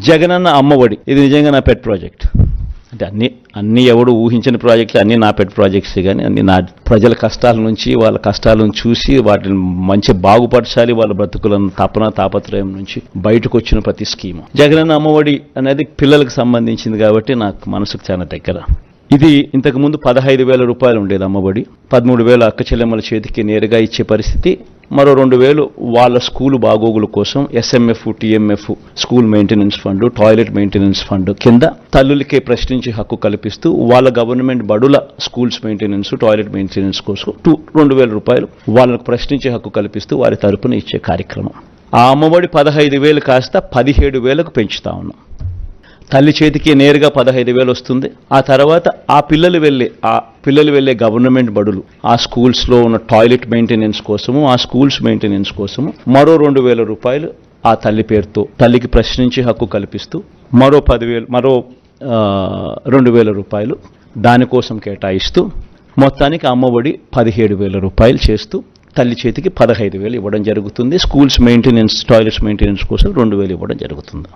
జగనన్న అమ్మఒడి, ఇది నిజంగా నా పెట్ ప్రాజెక్ట్. అంటే అన్ని ఎవడు ఊహించిన ప్రాజెక్టులు, అన్నీ నా పెట్ ప్రాజెక్ట్స్, కానీ అన్ని నా ప్రజల కష్టాల నుంచి, వాళ్ళ కష్టాలను చూసి వాటిని మంచి బాగుపరచాలి, వాళ్ళ బ్రతుకులను తాపత్రయం నుంచి బయటకు వచ్చిన ప్రతి స్కీము. జగనన్న అమ్మఒడి అనేది పిల్లలకు సంబంధించింది కాబట్టి నాకు మనసుకు చాలా దగ్గర. ఇది ఇంతకుముందు 15,000 రూపాయలు ఉండేది అమ్మఒడి. 13,000 అక్క చెల్లెమ్మల చేతికి నేరుగా ఇచ్చే పరిస్థితి. మరో 2,000 వాళ్ళ స్కూలు బాగోగుల కోసం SMF, TMF, school maintenance fund, toilet maintenance fund కింద తల్లులకే ప్రశ్నించే హక్కు కల్పిస్తూ వాళ్ళ గవర్నమెంట్ బడుల స్కూల్స్ మెయింటెనెన్స్, టాయిలెట్ మెయింటెనెన్స్ కోసం 2,000 రూపాయలు వాళ్ళకు ప్రశ్నించే హక్కు కల్పిస్తూ వారి తరపున ఇచ్చే కార్యక్రమం. ఆ అమ్మఒడి 15,000 కాస్త 17,000కు పెంచుతా ఉన్నాం. తల్లి చేతికి నేరుగా 15,000 వస్తుంది. ఆ తర్వాత ఆ పిల్లలు వెళ్ళే గవర్నమెంట్ బడులు, ఆ స్కూల్స్లో ఉన్న టాయిలెట్ మెయింటెనెన్స్ కోసము, ఆ స్కూల్స్ మెయింటెనెన్స్ కోసము మరో 2,000 రూపాయలు ఆ తల్లి పేరుతో తల్లికి ప్రశ్నించే హక్కు కల్పిస్తూ మరో 2,000 రూపాయలు దానికోసం కేటాయిస్తూ మొత్తానికి అమ్మఒడి 17,000 రూపాయలు చేస్తూ తల్లి చేతికి 15,000 ఇవ్వడం జరుగుతుంది. స్కూల్స్ మెయింటెనెన్స్, టాయిలెట్స్ మెయింటెనెన్స్ కోసం 2,000 ఇవ్వడం జరుగుతుంది.